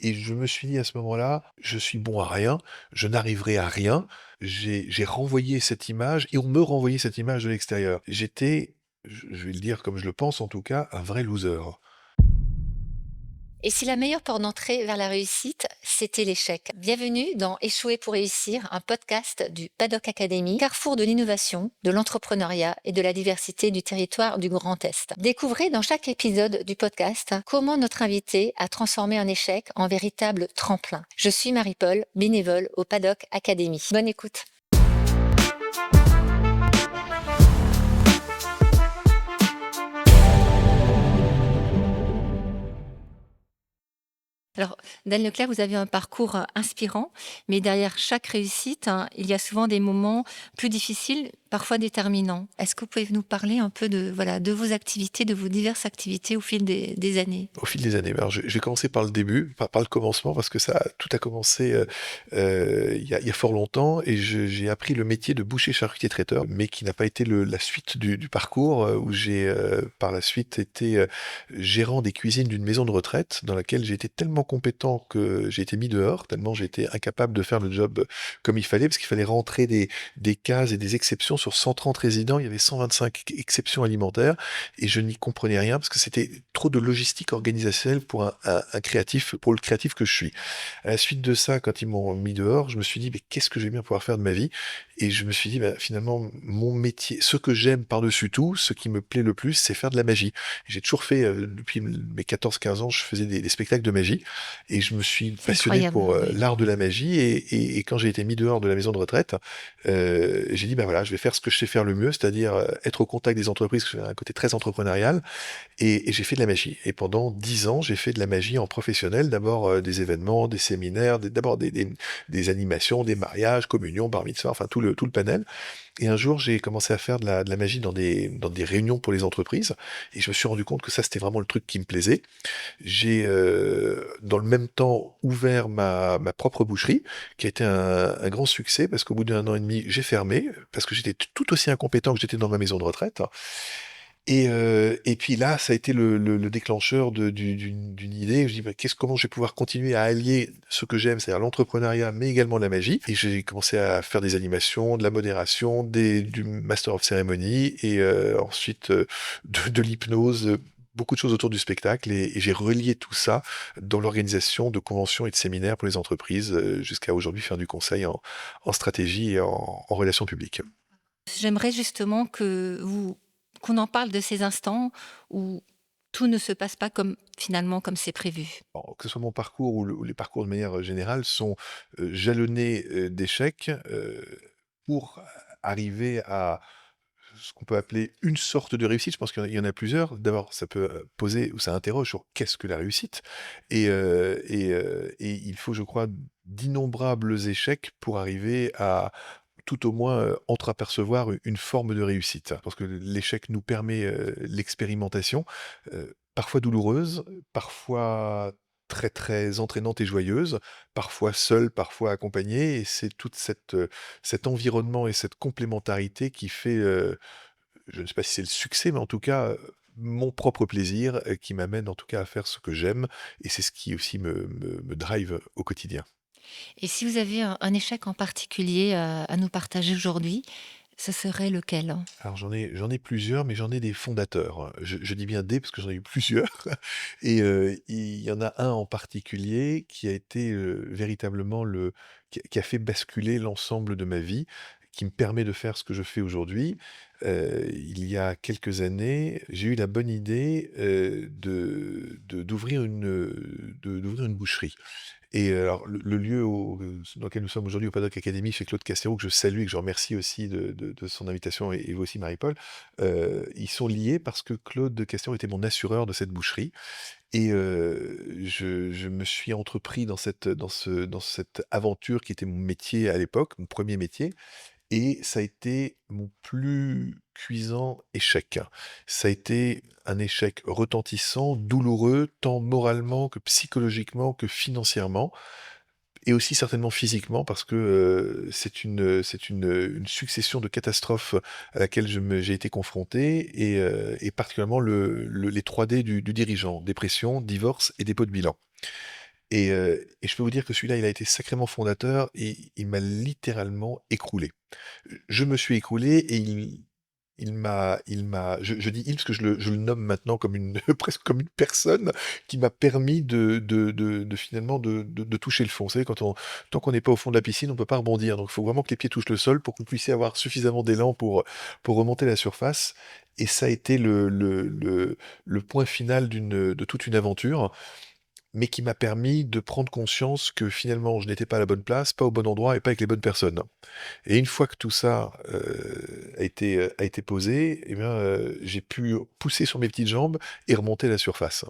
Et je me suis dit à ce moment-là: «Je suis bon à rien, je n'arriverai à rien». J'ai renvoyé cette image et on me renvoyait cette image de l'extérieur. J'étais, je vais le dire comme je le pense en tout cas, un vrai loser. Et si la meilleure porte d'entrée vers la réussite, c'était l'échec? Bienvenue dans Échouer pour réussir, un podcast du Paddock Academy, carrefour de l'innovation, de l'entrepreneuriat et de la diversité du territoire du Grand Est. Découvrez dans chaque épisode du podcast comment notre invité a transformé un échec en véritable tremplin. Je suis Marie-Paul, bénévole au Paddock Academy. Bonne écoute. Alors, Dan Leclerc, vous avez un parcours inspirant, mais derrière chaque réussite, il y a souvent des moments plus difficiles, parfois déterminants. Est-ce que vous pouvez nous parler un peu de, voilà, de vos activités, de vos diverses activités au fil des années? Au fil des années. Alors je vais commencer par le début, par le commencement parce que tout a commencé, il y a fort longtemps et j'ai appris le métier de boucher charcutier traiteur, mais qui n'a pas été la suite du parcours, où j'ai, par la suite été, gérant des cuisines d'une maison de retraite dans laquelle j'ai été tellement compétent que j'ai été mis dehors, tellement j'étais incapable de faire le job comme il fallait, parce qu'il fallait rentrer des cases et des exceptions sur 130 résidents. Il y avait 125 exceptions alimentaires et je n'y comprenais rien parce que c'était trop de logistique organisationnelle pour un créatif, pour le créatif que je suis. À la suite de ça, quand ils m'ont mis dehors, je me suis dit: «Mais qu'est-ce que je vais bien pouvoir faire de ma vie?» Et je me suis dit: «Bah, finalement, mon métier, ce que j'aime par-dessus tout, ce qui me plaît le plus, c'est faire de la magie». J'ai toujours fait, depuis mes 14-15 ans, je faisais des spectacles de magie et je me suis C'est passionné incroyable, pour, oui. l'art de la magie et quand j'ai été mis dehors de la maison de retraite, j'ai dit: «Bah, voilà, je vais faire ce que je sais faire le mieux, c'est-à-dire, être au contact des entreprises», parce que j'ai un côté très entrepreneurial et j'ai fait de la magie et pendant 10 ans, j'ai fait de la magie en professionnel. D'abord, des événements, des séminaires, d'abord des animations, des mariages, communions, bar mitzvah, enfin tout le panel et un jour, j'ai commencé à faire de la magie dans des réunions pour les entreprises et je me suis rendu compte que ça, c'était vraiment le truc qui me plaisait. J'ai, dans le même temps, ouvert ma propre boucherie qui a été un grand succès parce qu'au bout d'1 an et demi, j'ai fermé parce que j'étais tout aussi incompétent que j'étais dans ma maison de retraite. Et puis là, ça a été le déclencheur d'une idée. Je dis: «Bah, comment je vais pouvoir continuer à allier ce que j'aime, c'est-à-dire l'entrepreneuriat, mais également la magie?» Et j'ai commencé à faire des animations, de la modération, du master of ceremony et ensuite, de l'hypnose, beaucoup de choses autour du spectacle et j'ai relié tout ça dans l'organisation de conventions et de séminaires pour les entreprises, jusqu'à aujourd'hui faire du conseil en stratégie et en relations publiques. J'aimerais justement qu'on en parle de ces instants où tout ne se passe pas comme finalement comme c'est prévu. Alors, que ce soit mon parcours ou les parcours de manière, générale sont, jalonnés, d'échecs, pour arriver à ce qu'on peut appeler une sorte de réussite. Je pense qu'il y en a plusieurs. D'abord, ça peut, poser ou ça interroge sur qu'est-ce que la réussite? Et il faut, je crois, d'innombrables échecs pour arriver à tout au moins, entreapercevoir une forme de réussite. Parce que l'échec nous permet, l'expérimentation, parfois douloureuse, parfois très, très entraînante et joyeuse, parfois seule, parfois accompagnée et c'est toute cet environnement et cette complémentarité qui fait, je ne sais pas si c'est le succès, mais en tout cas, mon propre plaisir, qui m'amène en tout cas à faire ce que j'aime et c'est ce qui aussi me drive au quotidien. Et si vous aviez un échec en particulier, à nous partager aujourd'hui, ce serait lequel? Alors j'en ai plusieurs, mais j'en ai des fondateurs, hein. Je dis bien des parce que j'en ai eu plusieurs et il y en a un en particulier qui a été, véritablement qui a fait basculer l'ensemble de ma vie, qui me permet de faire ce que je fais aujourd'hui. Il y a quelques années, j'ai eu la bonne idée, d'ouvrir une boucherie. Et alors le lieu dans lequel nous sommes aujourd'hui au Paddock Academy chez Claude Castéro, que je salue et que je remercie aussi de son invitation et vous aussi Marie-Paul, ils sont liés parce que Claude Castéro était mon assureur de cette boucherie et je me suis entrepris dans cette aventure qui était mon métier à l'époque, mon premier métier et ça a été mon plus cuisant échec. Ça a été un échec retentissant, douloureux, tant moralement que psychologiquement que financièrement et aussi certainement physiquement parce que, c'est une succession de catastrophes à laquelle j'ai été confronté et particulièrement les 3 D du dirigeant: dépression, divorce et dépôt de bilan. Et je peux vous dire que celui-là, il a été sacrément fondateur et il m'a littéralement écroulé. Je me suis écroulé et je dis il parce que je le nomme maintenant comme une, presque comme une personne qui m'a permis de finalement de toucher le fond. Vous savez, tant qu'on n'est pas au fond de la piscine, on peut pas rebondir. Donc il faut vraiment que les pieds touchent le sol pour que vous puissiez avoir suffisamment d'élan pour remonter la surface. Et ça a été le point final de toute une aventure, mais qui m'a permis de prendre conscience que finalement je n'étais pas à la bonne place, pas au bon endroit et pas avec les bonnes personnes. Et une fois que tout ça, a été posé, eh bien, j'ai pu pousser sur mes petites jambes et remonter à la surface.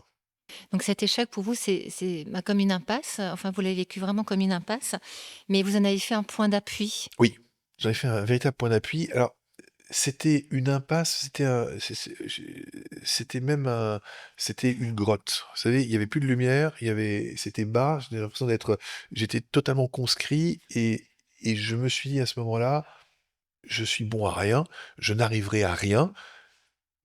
Donc cet échec pour vous, c'est, bah, comme une impasse, enfin vous l'avez vécu vraiment comme une impasse, mais vous en avez fait un point d'appui. Oui, j'en ai fait un véritable point d'appui. Alors, c'était une impasse, c'était même c'était une grotte. Vous savez, il y avait plus de lumière, c'était bas, j'avais l'impression j'étais totalement conscrit et je me suis dit à ce moment-là: «Je suis bon à rien, je n'arriverai à rien».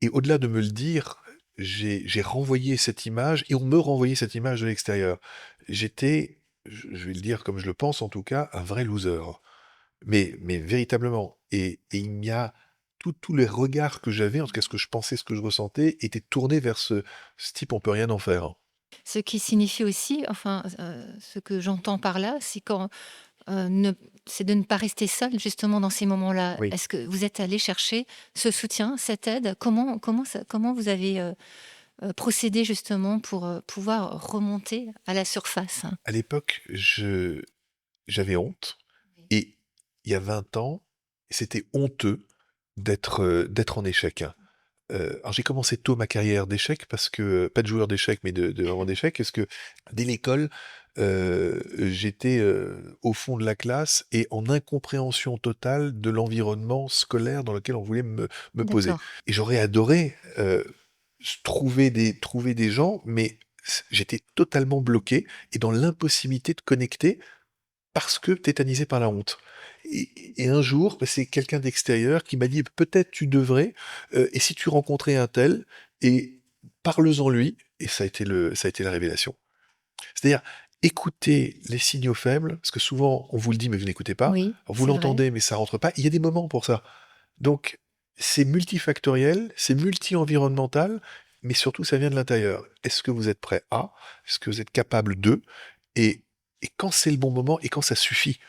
Et au-delà de me le dire, j'ai renvoyé cette image et on me renvoyait cette image de l'extérieur. J'étais, je vais le dire comme je le pense en tout cas, un vrai loser. Mais véritablement. Et il y a tous les regards que j'avais, en tout cas ce que je pensais, ce que je ressentais, étaient tournés vers ce type, on peut rien en faire. Ce qui signifie aussi, enfin, ce que j'entends par là, c'est quand, ne c'est de ne pas rester seul justement dans ces moments-là. Oui. Est-ce que vous êtes allé chercher ce soutien, cette aide? Comment vous avez, procédé justement pour, pouvoir remonter à la surface? À l'époque, j'avais honte et il y a 20 ans, c'était honteux d'être en échec. Alors j'ai commencé tôt ma carrière d'échecs parce que pas de joueur d'échecs, mais de vraiment d'échecs, parce que dès l'école, j'étais, au fond de la classe et en incompréhension totale de l'environnement scolaire dans lequel on voulait me poser. D'accord. Et j'aurais adoré, trouver des gens, mais j'étais totalement bloqué et dans l'impossibilité de connecter parce que tétanisé par la honte. Et un jour, bah, c'est quelqu'un d'extérieur qui m'a dit: «Peut-être tu devrais, et si tu rencontrais un tel et parle-en lui». Et ça a été la révélation. C'est-à-dire, écouter les signaux faibles, parce que souvent on vous le dit, mais vous n'écoutez pas. Oui, Alors vous c'est vrai. l'entendez, mais ça rentre pas. Il y a des moments pour ça. Donc c'est multifactoriel, c'est multi-environnemental, mais surtout ça vient de l'intérieur. Est-ce que vous êtes prêt à? Est-ce que vous êtes capable de? Et et quand c'est le bon moment et quand ça suffit.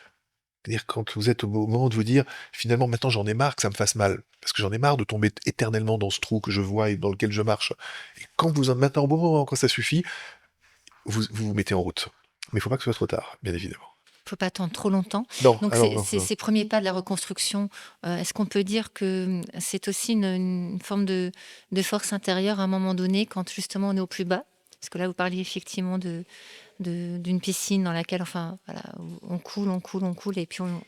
C'est-à-dire quand vous êtes au moment de vous dire: «Finalement maintenant j'en ai marre que ça me fasse mal, parce que j'en ai marre de tomber éternellement dans ce trou que je vois et dans lequel je marche». Et quand vous en maintenant au bon moment, quand ça suffit, vous mettez en route. Mais il faut pas que ce soit trop tard, bien évidemment. Faut pas attendre trop longtemps. Non, Donc ah non, c'est non, non. ces premiers pas de la reconstruction, est-ce qu'on peut dire que, c'est aussi une forme de force intérieure à un moment donné quand justement on est au plus bas? Parce que là, vous parliez effectivement d'une piscine dans laquelle, enfin, voilà, où on coule, on coule, on coule et puis on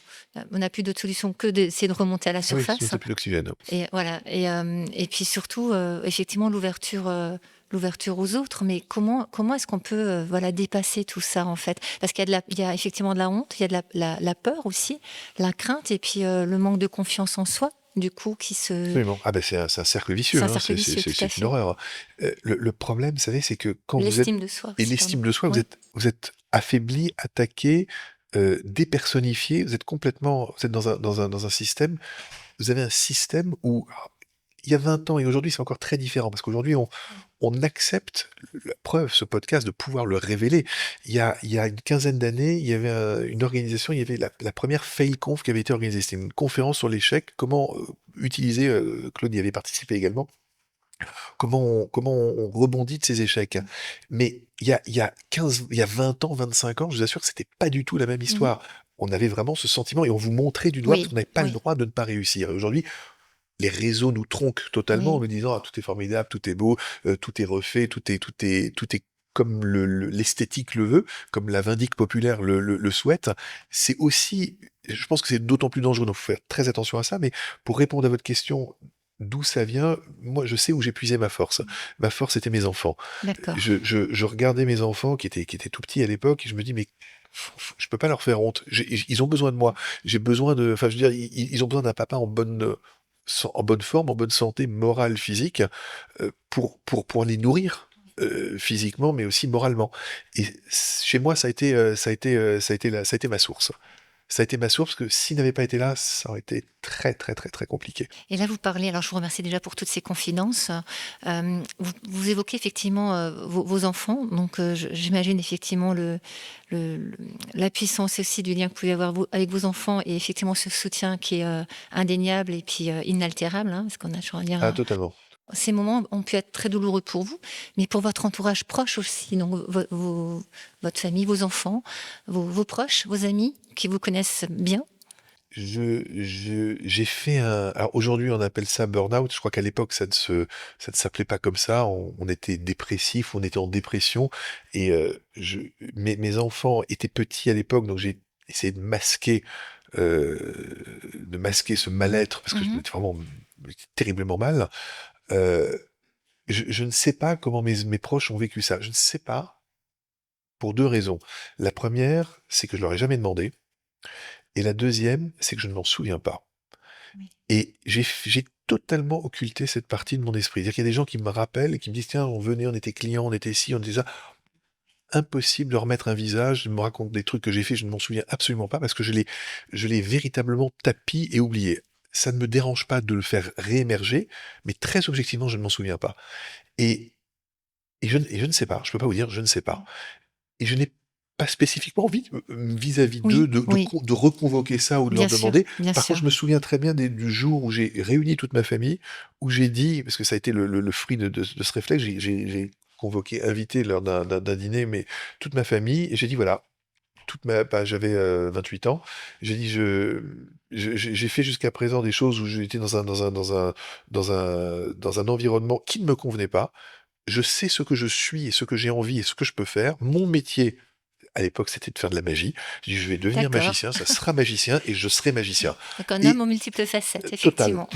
n'a plus d'autre solution que d'essayer de remonter à la Ah oui, sinon surface. tu plus d'oxygène. Et voilà et puis surtout, effectivement l'ouverture aux autres. Mais comment est-ce qu'on peut, voilà, dépasser tout ça, en fait? Parce qu'il y a effectivement de la honte, il y a de la peur aussi, la crainte et puis, le manque de confiance en soi, du coup, Absolument. Ah ben c'est un cercle vicieux, c'est un hein, cercle c'est c'est vicieux, c'est tout à c'est une fait. horreur. Le problème, vous savez, c'est que quand vous êtes L'estime de soi et aussi, pardon. l'estime de soi, vous Oui, êtes vous êtes affaibli, attaqué, dépersonnifié, vous êtes dans un système, vous avez un système où il y a 20 ans et aujourd'hui, c'est encore très différent parce qu'aujourd'hui, on accepte, la preuve, ce podcast, de pouvoir le révéler. Il y a une quinzaine d'années, il y avait une organisation, il y avait la première FailConf qui avait été organisée. C'était une conférence sur l'échec, comment utiliser, Claude y avait participé également, comment on rebondit de ses échecs. Mais il y a 20 ans, 25 ans, je vous assure que c'était pas du tout la même mmh histoire. On avait vraiment ce sentiment et on vous montrait du doigt parce oui, qu'on n'avait pas le oui, droit de ne pas réussir. Et aujourd'hui, les réseaux nous tronquent totalement en oui, nous disant: «Ah, tout est formidable, tout est beau, tout est refait, tout est comme l'esthétique le veut, comme la vindicte populaire le souhaite». C'est aussi, je pense que c'est d'autant plus dangereux, donc faut faire très attention à ça, mais pour répondre à votre question, d'où ça vient, moi, je sais où j'ai puisé ma force. Ma force, c'était mes enfants. d'accord. Je regardais mes enfants qui étaient tout petits à l'époque et je me dis: «Mais je peux pas leur faire honte. Ils ont besoin de moi. J'ai besoin de, enfin, je veux dire, ils ont besoin d'un papa en bonne forme, en bonne santé morale, physique, pour les nourrir. physiquement, mais aussi moralement. Et chez moi, ça a été ma source. Ça a été ma source, parce que s'il n'avait pas été là, ça aurait été très, très, très, très compliqué. Et là, vous parlez, alors je vous remercie déjà pour toutes ces confidences. Vous évoquez effectivement vos enfants, donc j'imagine effectivement la puissance aussi du lien que vous pouvez avoir avec vos enfants et effectivement ce soutien qui est indéniable et puis inaltérable, hein, parce qu'on a toujours à dire, Ah, totalement. ces moments ont pu être très douloureux pour vous, mais pour votre entourage proche aussi, donc votre famille, vos enfants, vos proches, vos amis qui vous connaissent bien. J'ai fait un. Alors aujourd'hui, on appelle ça burn-out. Je crois qu'à l'époque, ça ne s'appelait pas comme ça. On était dépressif, on était en dépression. Et mes enfants étaient petits à l'époque, donc j'ai essayé de masquer ce mal-être, parce que Mhm. j'étais vraiment terriblement mal. Euh, je ne sais pas comment mes proches ont vécu ça. Je ne sais pas, pour deux raisons. La première, c'est que je leur ai jamais demandé. Et la deuxième, c'est que je ne m'en souviens pas. Oui. Et j'ai totalement occulté cette partie de mon esprit. C'est-à-dire qu'il y a des gens qui me rappellent et qui me disent, tiens, on venait, on était clients, on était ci, on était ça. Impossible de remettre un visage, de me raconter des trucs que j'ai fait, je ne m'en souviens absolument pas, parce que je l'ai véritablement tapi et oublié. Ça ne me dérange pas de le faire réémerger, mais très objectivement, je ne m'en souviens pas. Et, et je ne sais pas, je peux pas vous dire, je ne sais pas. Et je n'ai pas spécifiquement envie, vis-à-vis d'eux, Oui, oui, de reconvoquer ça ou de leur bien sûr, demander. bien Par contre, sûr. je me souviens très bien du jour où j'ai réuni toute ma famille, où j'ai dit, parce que ça a été le fruit de ce réflexe, j'ai convoqué, invité lors d'un dîner, mais toute ma famille, et j'ai dit, voilà, bah, j'avais 28 ans, j'ai dit, j'ai fait jusqu'à présent des choses où j'étais dans un environnement qui ne me convenait pas. Je sais ce que je suis et ce que j'ai envie et ce que je peux faire. Mon métier, à l'époque, c'était de faire de la magie. J'ai dit, je vais devenir D'accord. magicien, ça sera magicien et je serai magicien. Donc un homme Et aux multiples facettes, total. effectivement.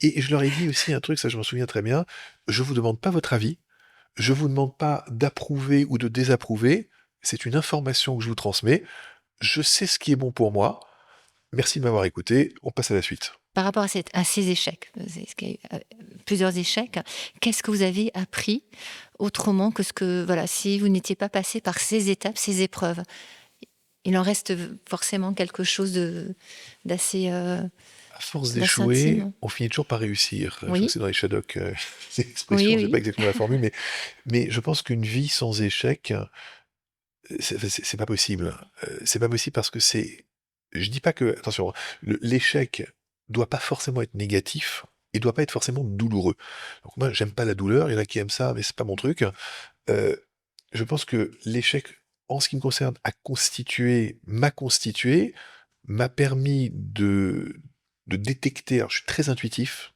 Et je leur ai dit aussi un truc, ça je m'en souviens très bien. Je vous demande pas votre avis. Je vous demande pas d'approuver ou de désapprouver. C'est une information que je vous transmets. Je sais ce qui est bon pour moi. Merci de m'avoir écouté. On passe à la suite. Par rapport à ces échecs, plusieurs échecs, qu'est-ce que vous avez appris autrement que ce que, voilà, si vous n'étiez pas passé par ces étapes, ces épreuves? Il en reste forcément quelque chose d'assez À force d'assez d'échouer, intime. on finit toujours par réussir. Je crois que Oui, c'est dans les Shadocks, cette oui, expression, je sais pas oui. exactement la formule, mais je pense qu'une vie sans échec, c'est pas possible. C'est pas possible parce que je dis pas que, attention, l'échec doit pas forcément être négatif et doit pas être forcément douloureux. Donc moi, j'aime pas la douleur. Il y en a qui aiment ça, mais c'est pas mon truc. Euh, je pense que l'échec, en ce qui me concerne, m'a constitué, m'a permis de détecter. Alors, je suis très intuitif.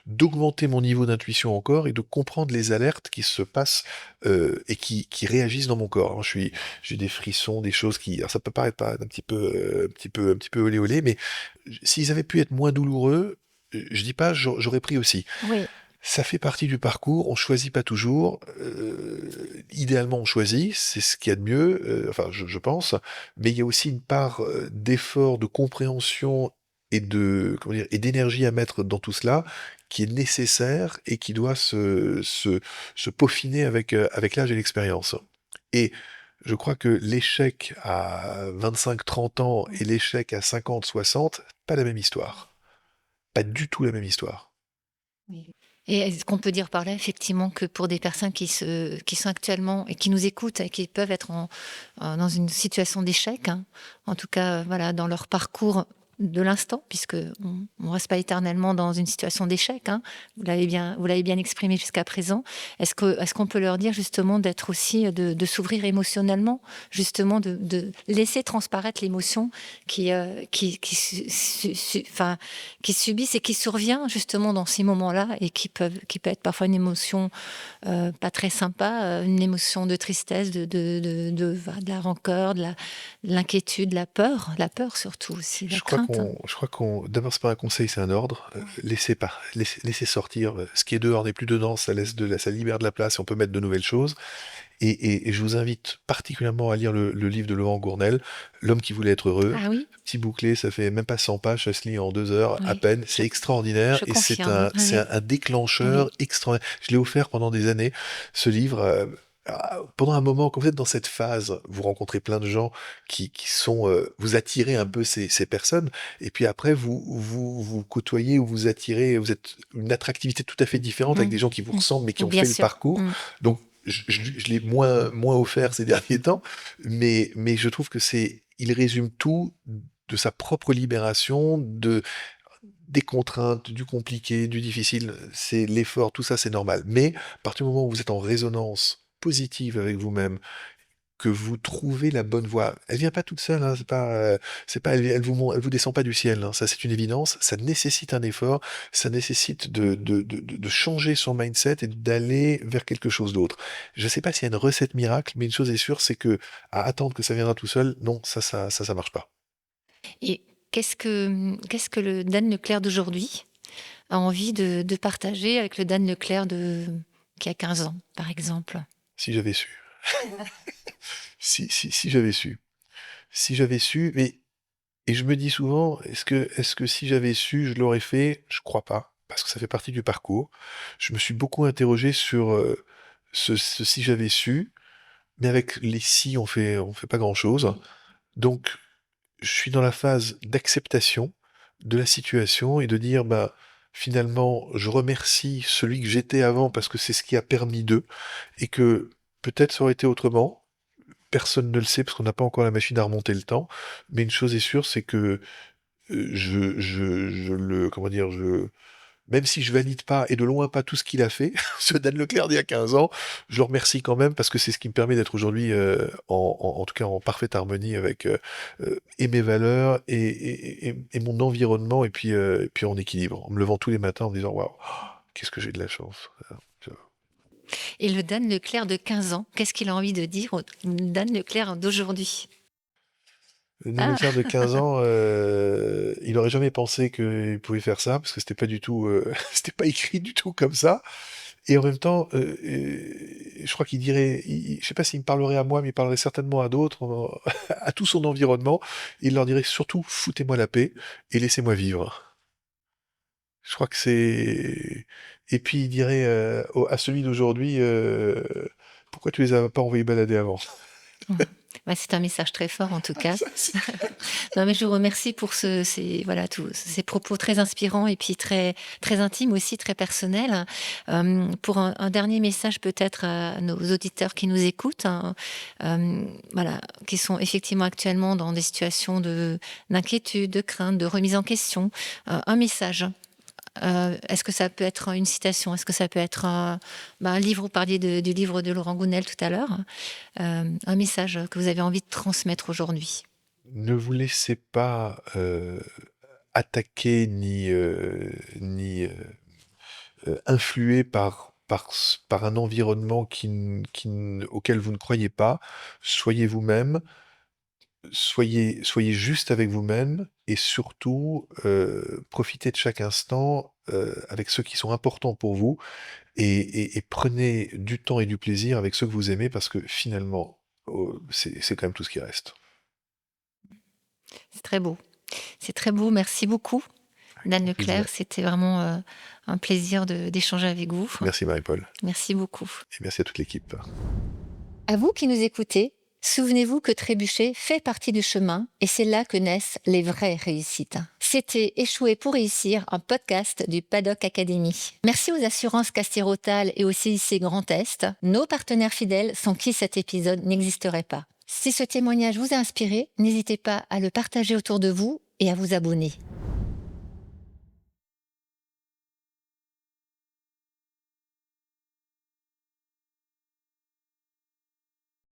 D'augmenter mon niveau d'intuition encore et de comprendre les alertes qui se passent et qui réagissent dans mon corps. Alors, j'ai des frissons, des choses qui, alors ça peut paraître pas un petit peu olé olé, mais s'ils avaient pu être moins douloureux, je dis pas, j'aurais pris aussi. Oui, Ça fait partie du parcours, on choisit pas toujours. Idéalement, on choisit, c'est ce qu'il y a de mieux, enfin, je pense. Mais il y a aussi une part d'effort, de compréhension et comment dire, et d'énergie à mettre dans tout cela, qui est nécessaire et qui doit se peaufiner avec l'âge et l'expérience. Et je crois que l'échec à 25-30 ans et l'échec à 50-60, pas la même histoire. Pas du tout la même histoire. oui. Et est-ce qu'on peut dire par là, effectivement, que pour des personnes qui sont actuellement et qui nous écoutent et qui peuvent être dans une situation d'échec, hein, en tout cas, voilà, dans leur parcours de l'instant, puisque on ne reste pas éternellement dans une situation d'échec, hein, vous l'avez bien exprimé jusqu'à présent. Est-ce qu'on peut leur dire justement d'être aussi, de s'ouvrir émotionnellement, justement de laisser transparaître l'émotion enfin, qui subissent et qui survient justement dans ces moments-là et qui peut être parfois une émotion pas très sympa, une émotion de tristesse, de la rancœur, de l'inquiétude, la peur surtout aussi, la Je crois crainte. contrainte. d'abord, c'est pas un conseil, c'est un ordre. Laissez sortir. Ce qui est dehors n'est plus dedans, ça libère de la place et on peut mettre de nouvelles choses. Et je vous invite particulièrement à lire le livre de Laurent Gournel, L'homme qui voulait être heureux. Ah oui, Petit bouclet, ça fait même pas 100 pages, ça se lit en 2 heures à oui, peine. je, C'est extraordinaire je et confirme. Oui, c'est oui, un déclencheur oui. extraordinaire. Je l'ai offert pendant des années, ce livre. Pendant un moment, quand vous êtes dans cette phase, vous rencontrez plein de gens qui sont, vous attirez un peu ces personnes, et puis après vous côtoyez ou vous attirez, vous êtes une attractivité tout à fait différente avec Mm, des gens qui vous mm. ressemblent mais qui ont Bien fait le sûr. parcours. Mm. Donc je l'ai moins offert ces derniers temps, mais je trouve que il résume tout de sa propre libération, des contraintes, du compliqué, du difficile, c'est l'effort, tout ça c'est normal. Mais à partir du moment où vous êtes en résonance positive avec vous-même, que vous trouvez la bonne voie, elle vient pas toute seule, hein, c'est pas, elle vous descend pas du ciel, hein, ça c'est une évidence, ça nécessite un effort, ça nécessite de changer son mindset et d'aller vers quelque chose d'autre. Je sais pas s'il y a une recette miracle, mais une chose est sûre, c'est que à attendre que ça viendra tout seul, non, ça marche pas. Et qu'est-ce que le Dan Leclerc d'aujourd'hui a envie de partager avec le Dan Leclerc qui a 15 ans, par exemple? Si j'avais su. Si j'avais su. Si j'avais su, mais et je me dis souvent: «Est-ce que si j'avais su, je l'aurais fait?» Je crois pas, parce que ça fait partie du parcours. Je me suis beaucoup interrogé sur, ce «si j'avais su», mais avec les «si», on fait pas grand-chose. Donc je suis dans la phase d'acceptation de la situation et de dire: «Bah, finalement, je remercie celui que j'étais avant parce que c'est ce qui a permis d'eux et que peut-être ça aurait été autrement». Personne ne le sait parce qu'on n'a pas encore la machine à remonter le temps, mais une chose est sûre, c'est que, je le comment dire? Même si je valide pas et de loin pas tout ce qu'il a fait, ce Dan Leclerc d'il y a 15 ans, je le remercie quand même parce que c'est ce qui me permet d'être aujourd'hui, en tout cas en parfaite harmonie avec, et mes valeurs et mon environnement et puis en équilibre. En me levant tous les matins en me disant: «Waouh, qu'est-ce que j'ai de la chance». Tu vois? Et le Dan Leclerc de 15 ans, qu'est-ce qu'il a envie de dire au Dan Leclerc d'aujourd'hui? Le Dan Ah! Leclerc de 15 ans, il aurait jamais pensé qu'il pouvait faire ça parce que c'était pas du tout, c'était pas écrit du tout comme ça. Et en même temps, je crois qu'il dirait, je sais pas s'il me parlerait à moi, mais il parlerait certainement à d'autres, à tout son environnement. Il leur dirait surtout: «Foutez-moi la paix et laissez-moi vivre». Je crois que c'est et puis il dirait, à celui d'aujourd'hui, «Pourquoi tu les as pas envoyés balader avant?» Mmh. Bah, c'est un message très fort en tout cas. Ça c'est Non, mais je vous remercie pour voilà, tous ces propos très inspirants et puis très, très intimes aussi, très personnels. Pour un dernier message peut-être à nos auditeurs qui nous écoutent, hein, voilà, qui sont effectivement actuellement dans des situations d'inquiétude, de crainte, de remise en question. Un message. Est-ce que ça peut être une citation? Est-ce que ça peut être un livre? Vous parliez du livre de Laurent Gounel tout à l'heure. Un message que vous avez envie de transmettre aujourd'hui. Ne vous laissez pas, attaquer ni, influer par un environnement auquel vous ne croyez pas. Soyez vous-même, soyez juste avec vous-même et surtout, profitez de chaque instant, avec ceux qui sont importants pour vous et prenez du temps et du plaisir avec ceux que vous aimez parce que finalement, c'est quand même tout ce qui reste. C'est très beau. C'est très beau. Merci beaucoup, Dan Grand plaisir. Leclerc. C'était vraiment un plaisir d'échanger avec vous. Merci Marie-Paul Merci beaucoup. et merci à toute l'équipe. À vous qui nous écoutez, souvenez-vous que trébucher fait partie du chemin et c'est là que naissent les vraies réussites. C'était Échouer pour réussir, un podcast du Paddock Academy. Merci aux assurances Castirotale et au CIC Grand Est, nos partenaires fidèles sans qui cet épisode n'existerait pas. Si ce témoignage vous a inspiré, n'hésitez pas à le partager autour de vous et à vous abonner.